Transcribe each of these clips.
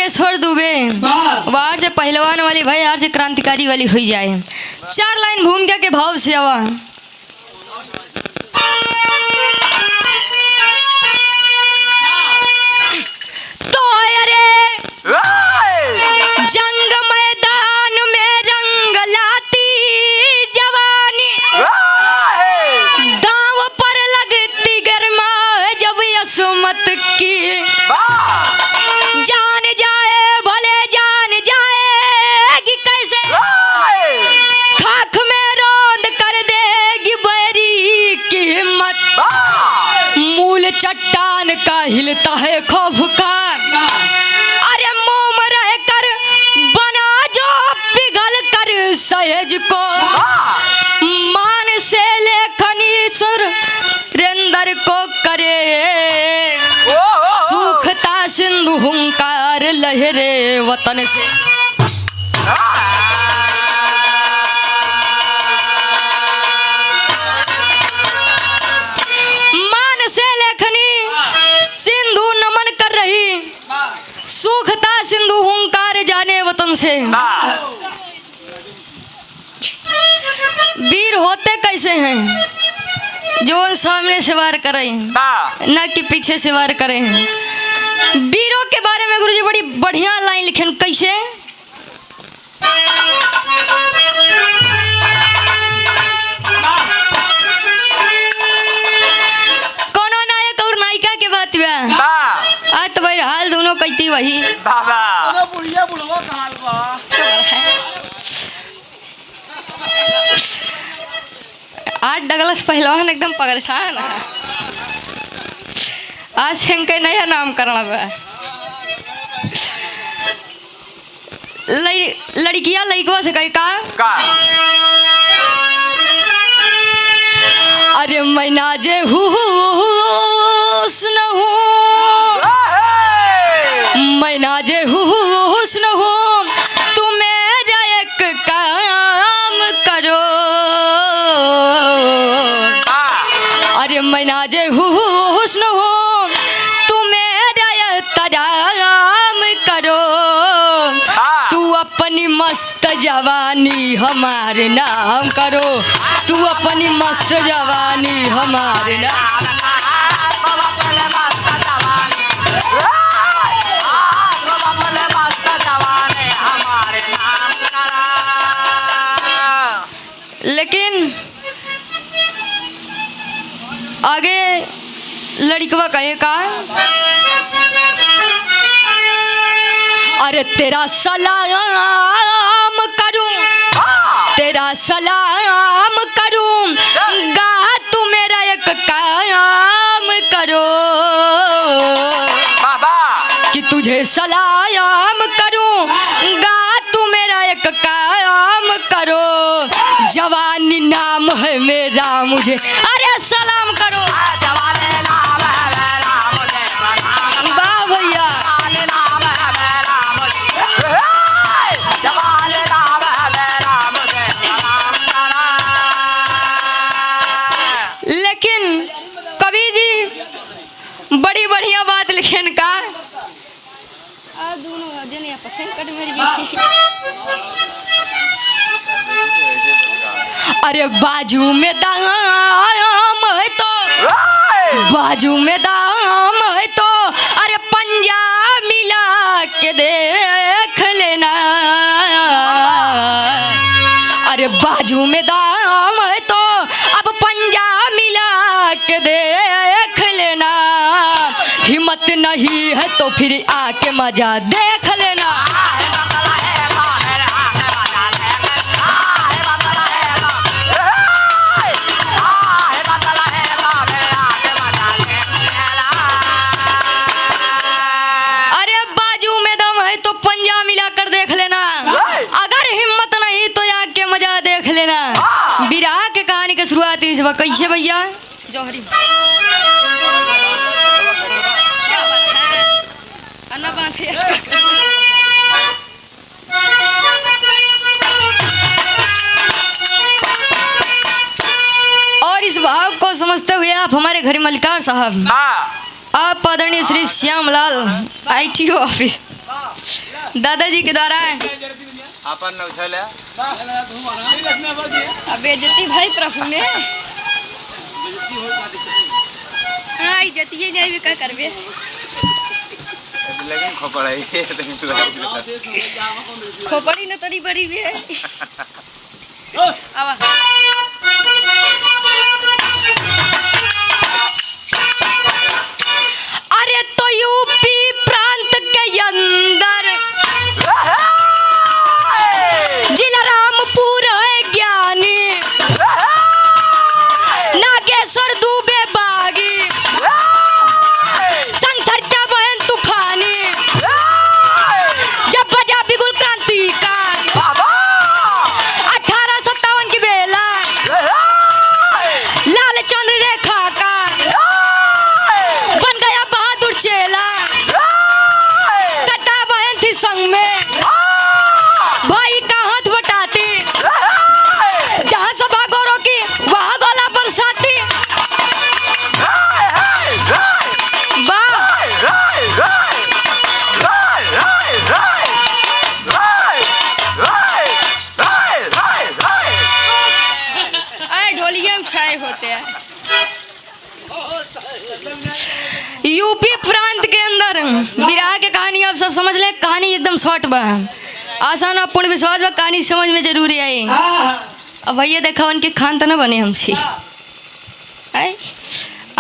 नागेश्वर दुबे वार से पहलवान वाली भाई यार से क्रांतिकारी वाली हुई जाए। 4 लाइन भूमिका के भाव से आवा। तो अरे जंग मैदान में रंग लाती जवानी, दांव पर लगती गर्मा जब यसमत की, जान जाए भले जान जाएगी कैसे, खाक में रौंद कर देगी बैरी की हिम्मत, मूल चट्टान का हिलता है खौफ का, अरे मोम रह कर बना जो पिघल कर सहेज को, मान से लेखनी सुरेंद्र को करे, सूखता सिंधु हुंकार लहरे वतन से। मान से लेखनी सिंधु नमन कर रही, सूखता सिंधु हुंकार जाने वतन से। वीर होते कैसे हैं? जो सामने से वार करें ना कि पीछे से वार करें। वीरों के बारे में गुरुजी बड़ी बढ़िया लाइन लिखे। कैसे? कोनो नायक और नायिका के बात बा आज तो भाई हाल दोनों कहती वही बाबा आज डगलस पहलवान एकदम परेशान है। आज इनके नया नाम करना बा। लड़कियां लड़कों से कही का अरे मैं नाजे हुस्न हूँ, मैं नाजे हुस्न हूँ, तुम मेरा एक काम करो, अरे मैं नाजे हुस्न हूँ, तुम मेरा एहतराम करो, तू अपनी मस्त जवानी हमारे नाम करो, तू अपनी मस्त जवानी हमारे नाम। लेकिन आगे लड़कवा कहे का अरे तेरा सलाम करूं, तेरा सलाम करूं, गा तू मेरा एक काम करो, कि तुझे सलाम करूं, गा तू मेरा एक काम करो, जवानी नाम है मेरा मुझे अरे सलाम करो। वाह भैया। लेकिन कवि जी बड़ी बढ़िया बात लिखेन का अरे बाजू में दाम है तो, बाजू में दाम है तो, अरे पंजा मिला के देख लेना, अरे बाजू में दाम है तो अब पंजा मिला के देख लेना, हिम्मत नहीं है तो फिर आके मजा देख लेना। अरे बाजू में दम है तो पंजा मिला कर देख लेना, अगर हिम्मत नहीं तो आके मजा देख लेना। विराह के कहानी की शुरुआत इस वक्त कैसे भैया जौहरी और इस भाव को समझते हुए आप हमारे घर मलिकार साहब, आप आदरणीय श्री श्यामलाल ITO ऑफिस दादाजी के द्वारा अपन न उछल अब बेइज्जती भाई प्रभु ने हाँ इज्जती नहीं भी क्या करबे लेकिन खोपड़ाई खोपड़ी न तरी बड़ी भी है अब अरे तो यूपी प्रांत के अंदर जिला रामपुर है ज्ञानी नागेश्वर दुबे बागी संसार क्या बहन तूफानी जब बजा बिगुल क्रांति का 1857 की बेला लाल चंद्र रेखा का बन गया बहादुर चेला सट्टा बहन थी संग में भाई का हाथ बटाती जहाँ सभा गौरव की वहाँ गोला बरसाती ढोलिया उठाए होते हैं यूपी प्रांत के अंदर विराह के कहानी आप सब समझ ले कहानी एकदम शॉर्ट बा आसान और पूर्ण विश्वास बा कहानी समझ में जरूरी है अब भैया देखा उनके खान तो ना बने हमसे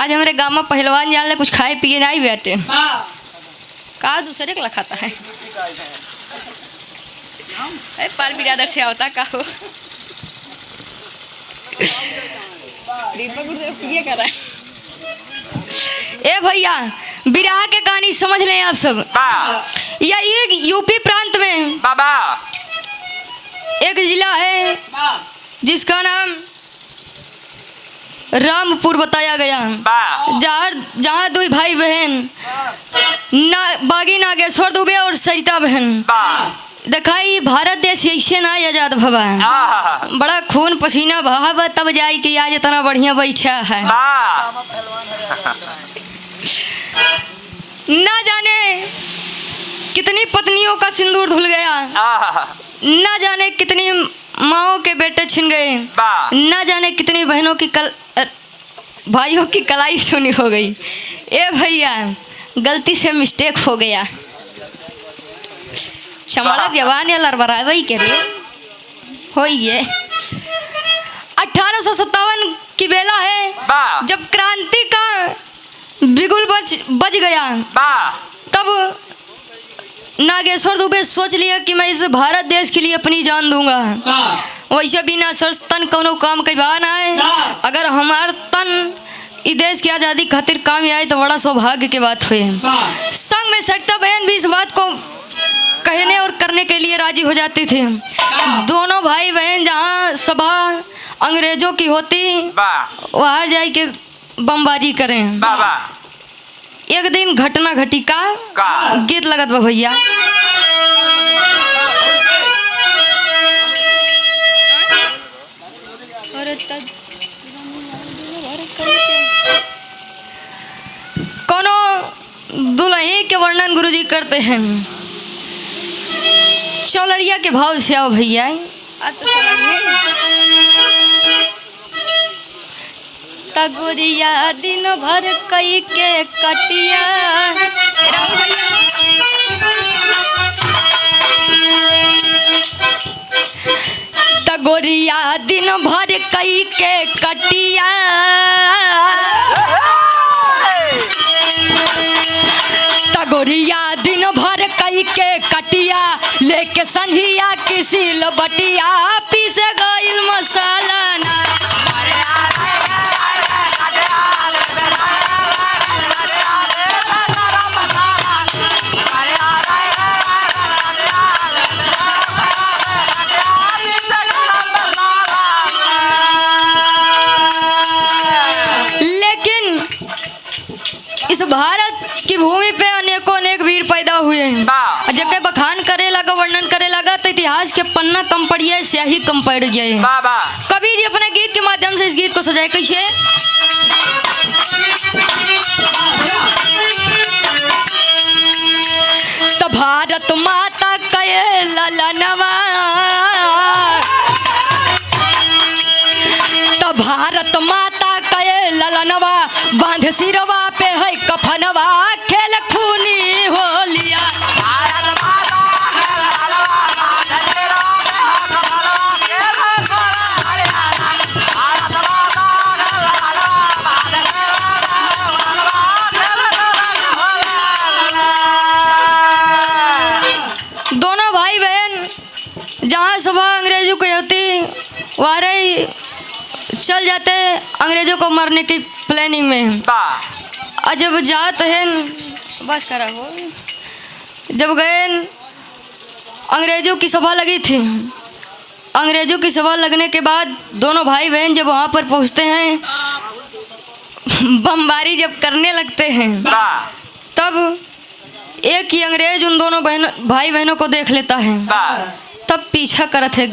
आज हमारे गांव में पहलवान जान ले कुछ खाए पिए नहीं बैठे का दूसरे का खाता है पाल बिरादर से आवता का हो पिए कर रहा है ए भैया विराह के कहानी समझ लें आप सब या ये यूपी प्रांत में बाबा एक जिला है जिसका नाम रामपुर बताया गया जहाँ दो भाई बहन बागी नागेश्वर दुबे और सरिता बहन दिखाई भारत देश ऐसे ना आजाद भवा बड़ा खून पसीना बहाव तब जाई कि आज इतना बढ़िया बैठा है ना जाने कितनी पत्नियों का सिंदूर धुल गया ना जाने कितनी माओ के बेटे छिन गए ना जाने कितनी बहनों की भाइयों की कलाई सुनी हो गई ए भैया गलती से मिस्टेक हो गया चमड़ा जवान या लड़बड़ाई के लिए हो ये 1857 की बेला है जब क्रांति का बिगुल बज गया तब नागेश्वर दुबे सोच लिया कि मैं इस भारत देश के लिए अपनी जान दूंगा वैसे बिना शर्त तन कोनो काम के बहाना ना है अगर हमार तन इस देश की आज़ादी खातिर काम आए तो बड़ा सौभाग्य की बात हुई संग में सरिता बहन भी इस बात को कहने और करने के लिए राजी हो जाती थी दोनों भाई बहन जहाँ सभा अंग्रेजों की होती वहाँ जाए के बमबाजी करें एक दिन घटना घटी का गीत लगत बा भैया कोनो दुल्हे के वर्णन गुरुजी करते हैं चौलरिया के भाव से आओ भैया तगोरिया दिन भर कई के कटिया तगोरिया दिन भर कई के कटिया तगोरिया दिन भर कई के कटिया लेके संझिया किसी लबटिया पीसे गइल मसाला ना इस भारत की भूमि पे अनेकों अनेक वीर पैदा हुए हैं जगह बखान करे लगा वर्णन करे लगा तो इतिहास के पन्ना कम पड़िए स्याही कम पड़ जाए कवि जी अपने गीत के माध्यम से इस गीत को सजाए कैसे तो भारत माता कहे ललनवा, तो भारत माता कहे ललनवा, बांध सिरवा पे है कफनवा, खेल खूनी होलिया। दोनों भाई बहन जहाँ सुबह अंग्रेजों को होती वारे ही चल जाते अंग्रेजों को मारने की प्लानिंग में। और जब जाते हैं बस करा हो, जब गए अंग्रेजों की सभा लगी थी। अंग्रेजों की सभा लगने के बाद दोनों भाई बहन जब वहाँ पर पहुँचते हैं, बमबारी जब करने लगते हैं, तब एक ही अंग्रेज उन दोनों भाई बहनों को देख लेता है। तब पीछा करत है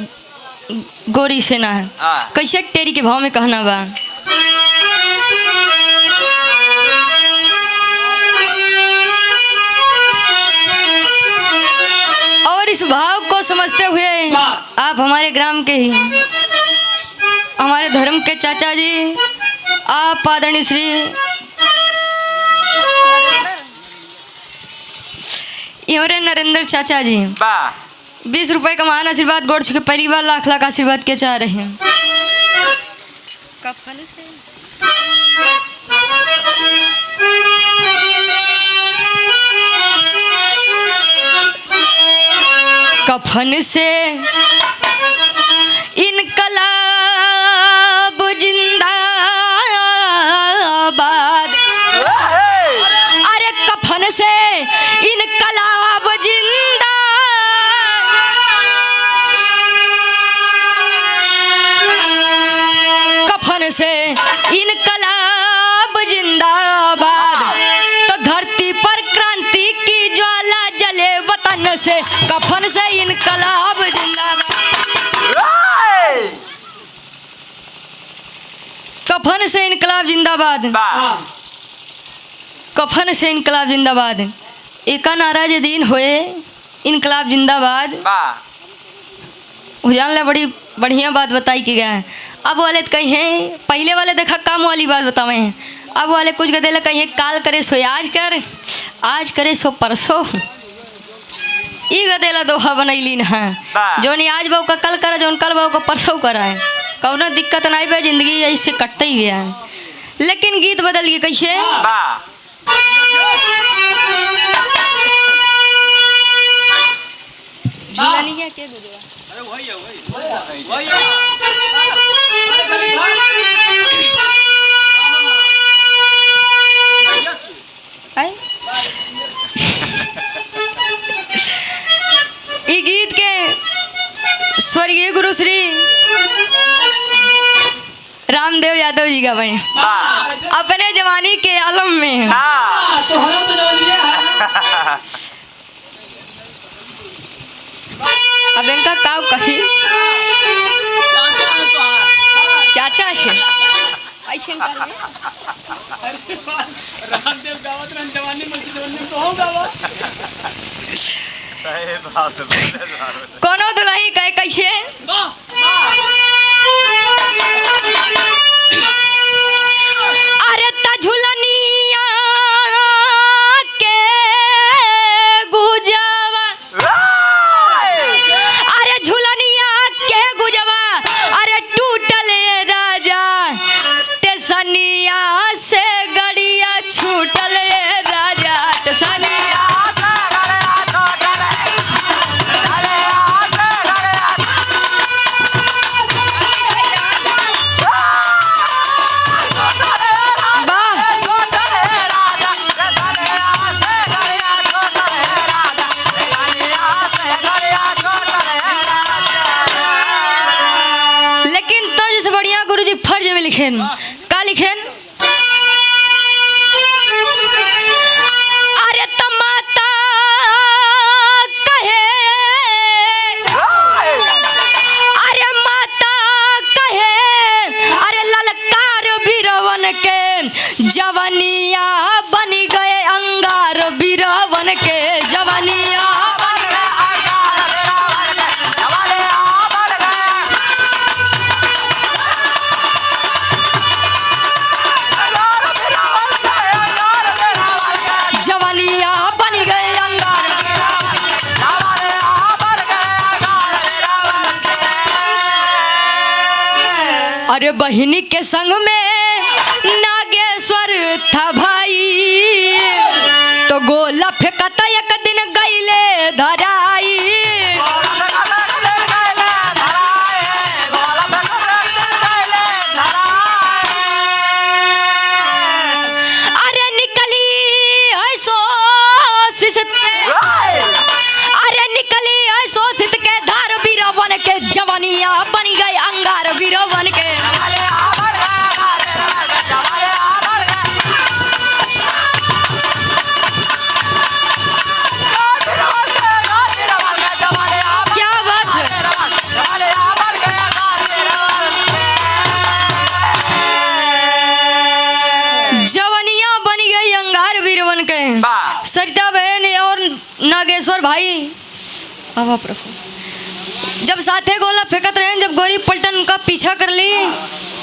गोरी सेना है। कैसे टेरी के भाव में कहना बा, और इस भाव को समझते हुए आप हमारे ग्राम के ही हमारे धर्म के चाचा जी, आप आदरणीय श्री इमरे नरेंद्र चाचा जी 20 रुपए का महान आशीर्वाद गोड़ छुके पहली बार लाख लाख आशीर्वाद के चाह रहे हैं। कफन से इनकलाब जिंदाबाद, अरे कफन से इनकलाब जिंदा, कफन से इनकलाब जिंदाबाद, तो धरती पर क्रांति की ज्वाला जले वतन से, कफन से इनकलाब जिंदाबाद, कफन से इनकलाब जिंदाबाद, कफन से इनकलाब जिंदाबाद। एका नारा जे दिन होए इनकलाब जिंदाबाद, जान ले बड़ी बढ़िया बात बताई कि गया है। अब वाले कहीं पहले वाले देखा काम वाली बात बतावे हैं, अब वाले कुछ गदे कहीं काल करे सो आज कर, आज करे सो परसों। ई गदेला दोहा बनैली है, जो नहीं आज बाबू का कल करा, जो कल बाबू का परसों करा है। कौनो दिक्कत नहीं बे, जिंदगी ऐसे कटते ही है। लेकिन गीत बदल गई कैसे, झूलनिया के गुजवा, अरे वही है वही है। ई गीत के स्वर्गीय गुरु श्री रामदेव यादव जी का भाई अपने जवानी के आलम में अब इनका काव कही चाचा है ऐसे रामदेव गावत रन जवानी मस्जिद में तो होगा वो सही बात है। कोनो तो नहीं कहे कैसे अरे ता झुलनिया के गुजवा, अरे झुलनिया के गुजवा, अरे टूटले राजा टेसनिया से गड़िया छूटले राजा टेसनिया। लेकिन तर्ज से बढ़िया गुरुजी फर्ज में लिखेन का लिखेन, अरे तमाता कहे, अरे माता कहे, अरे ललकार बीरवन के जवनिया बनी गए अंगार बीरवन के जवनिया। अरे बहिनी के संग में नागेश्वर था भाई, तो गोला फेंकता एक दिन गईले धराई। अरे निकली है शोषित के, अरे निकली है शोषित के धार वीरवन के, जवानिया बन गए अंगार वीरवन के। क्या बात है। जवानिया बन गई अंगार वीरवन के। सरिता बहन और नागेश्वर भाई बाबा प्रभु जब साथे गोला फेंकत रहे, जब गोरी पलटन का पीछा कर ली,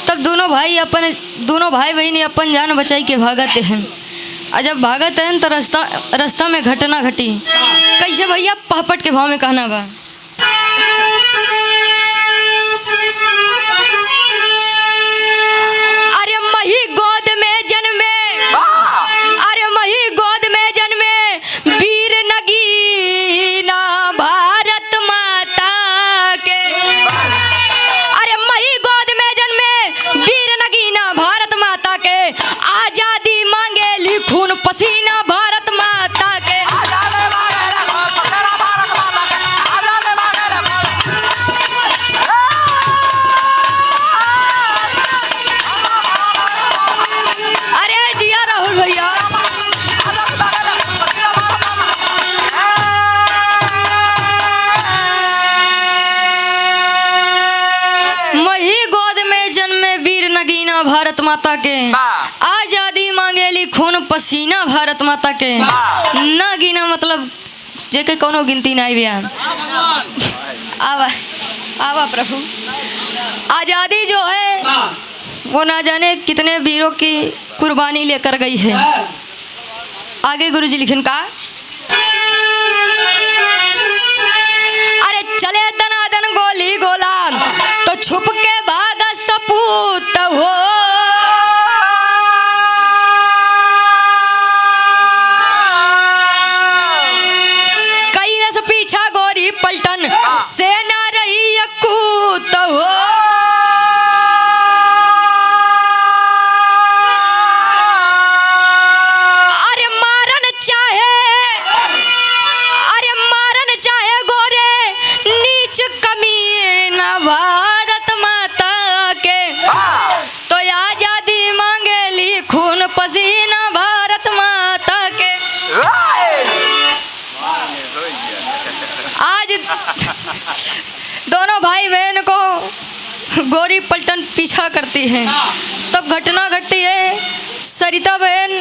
तब दोनों भाई बहन अपन जान बचाई के भागत हैं। और जब भागत हैं तो रास्ता में घटना घटी। कैसे भैया? पापट के भाव में कहना बा। अरे मही गोद में जन्मे, अरे मही गोद में जन्मे वीर नगीना भारत माता के। अरे मही गोद में जन्मे वीर नगीना भारत माता के, आजादी मांगे ली खून पसीना भारत माता के। अरे जिया राहुल भैया। मही गोद में जन्मे वीर नगीना भारत माता के, आजादी मांगेली खून पसीना भारत माता के। न गिना मतलब जेके कोनो गिनती नहीं बिया। आवा आवा प्रभु। आजादी जो है वो ना जाने कितने वीरों की कुर्बानी लेकर गई है। आगे गुरुजी लिखन का, अरे चले दनादन गोली गोला तो छुप के भागा सपूत हो। कैलस पीछा गोरी पलटन सेना रही अकूत हो। अरे मारन चाहे गोरे नीच कमीना भारत माता के, तो आजादी मांगेली खून पसीना भारत माता के। आज दोनों भाई बहन को गोरी पलटन पीछा करती है, तब घटना घटती है। सरिता बहन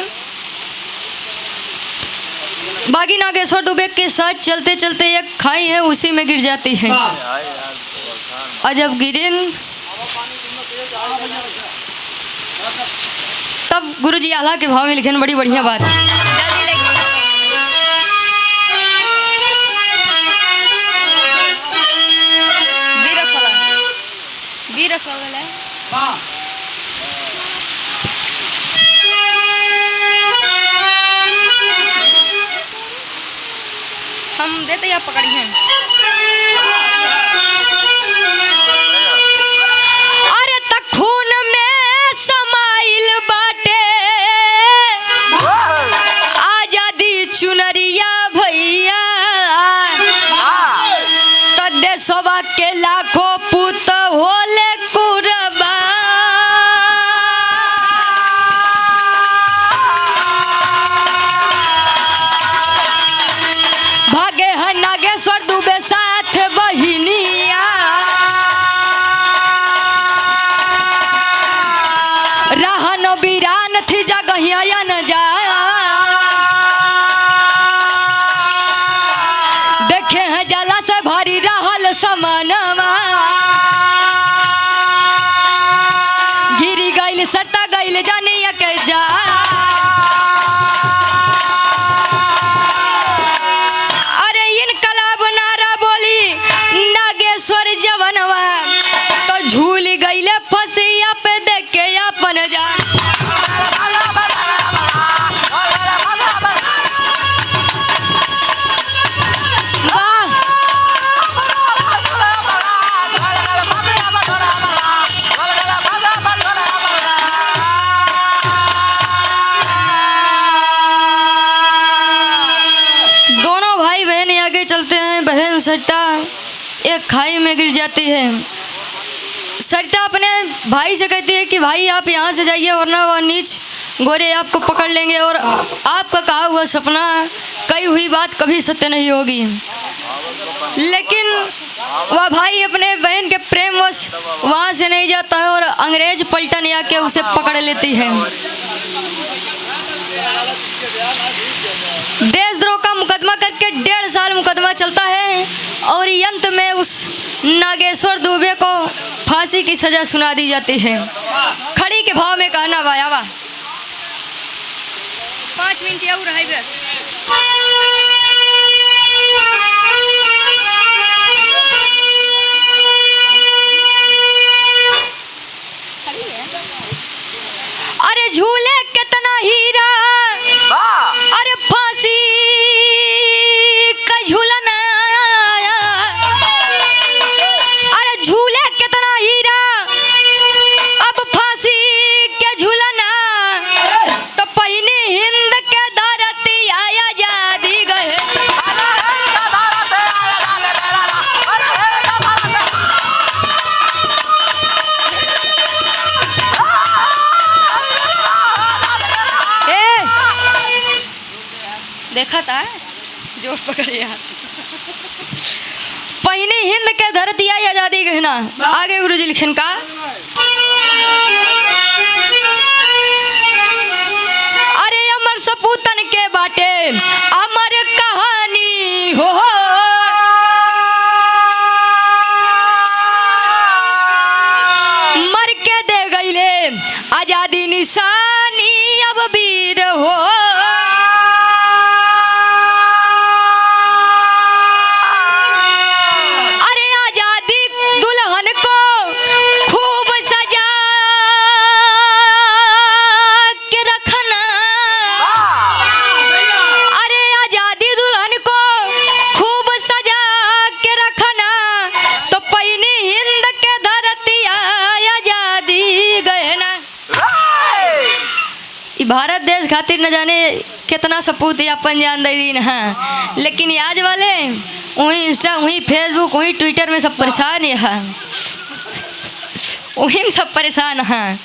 बागी नागेश्वर दुबे के साथ चलते चलते एक खाई है, उसी में गिर जाती है। और जब गिरे तब गुरुजी आल्हा के भाव में लिखे बड़ी बढ़िया बात। वीरस वाला है। हम देते या पकड़ी हैं। अरे तक खून में समाइल बाटे आजादी चुनरिया भैया, तो देशवा के लाखों पुत होले कुरबा। भागे है नागेश्वर दुबे साथ बहिनिया, रहन बीरान थी जगहिया न जा। देखे हैं जला से भरी रहल समनवा, गिरी गईल सटा गईल जानिया के जा। अरे इनकलाब नारा बोली नागेश्वर जवनवा, तो झूल गईले फसिया बहन सरिता एक खाई में गिर जाती है। सरिता अपने भाई से कहती है कि भाई आप यहाँ से जाइए वरना वह नीच गोरे आपको पकड़ लेंगे और आपका कहा हुआ सपना कही हुई बात कभी सत्य नहीं होगी। लेकिन वह भाई अपने बहन के प्रेमवश वहाँ से नहीं जाता है और अंग्रेज पलटन आके उसे पकड़ लेती है। देशद्रोह का मुकदमा करके 1.5 साल मुकदमा चलता है और अंत में उस नागेश्वर दुबे को फांसी की सजा सुना दी जाती है। खड़ी के भाव में कहना वाह 5 मिनट और है बस। अरे झूले कितना हीरा अरे फांसी का झूलना अरे झूले कितना हीरा अब फांसी के झूलना तो पहिने हिंद के धरती आया जादी गए। देखा था जोर पकड़े यार। पहिने हिंद के धरती आई आजादी गहना। आगे गुरुजी लिखन का अरे अमर सपूतन के बाटे अमर कहानी हो मर के दे गईले आजादी निशानी अब वीर हो। भारत देश खातिर न जाने कितना सपूत अपन जान दे दिन है, लेकिन आज वाले वहीं इंस्टा वहीं फेसबुक वहीं ट्विटर में सब परेशान है, वहीं में सब परेशान हैं।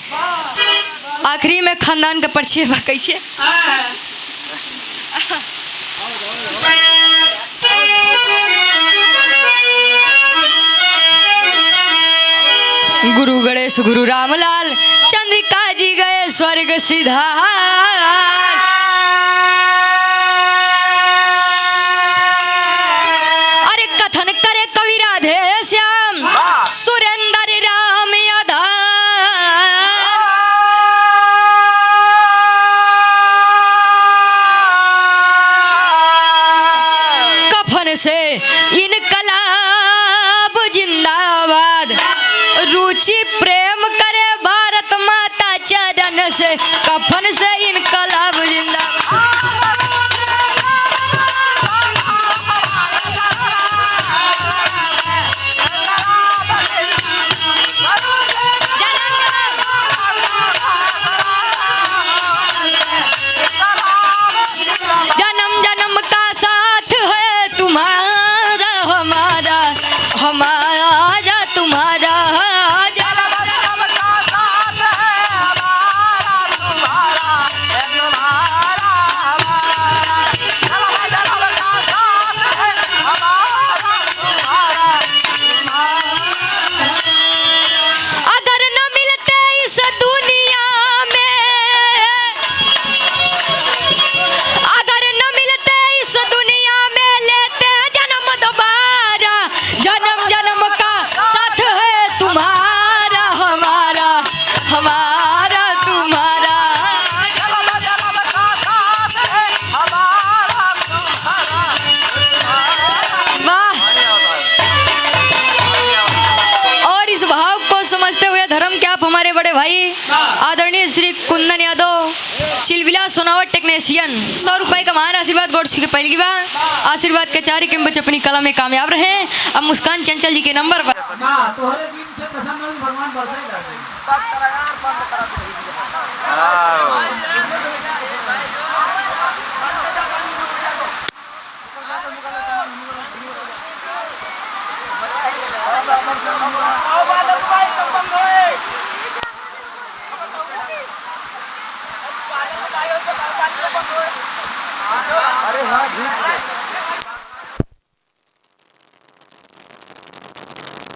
आखिरी में खानदान का परिचय कैसे गुरु गणेश गुरु रामलाल चंद्रिका जी गए स्वर्ग सिधार। अरे कथन करे कवि राधे श्याम सुरेंद्र राम आधार। कफन से इनकलाब जिंदाबाद रुचि प्रेम करे भारत माता चरण से कफन से इनकलाब जिंदाबाद। जन्म जन्म का साथ है तुम्हारा हमारा हमारा तुम्हारा आदरणीय श्री कुंदन यादव चिलबिला सोनावट टेक्नीशियन 100 रुपए का महान आशीर्वाद बोर्ड के पहली की बार आशीर्वाद के 4 के बच्चे अपनी कला में कामयाब रहे। अब मुस्कान चंचल जी के नंबर पर अरे हाँ ठीक है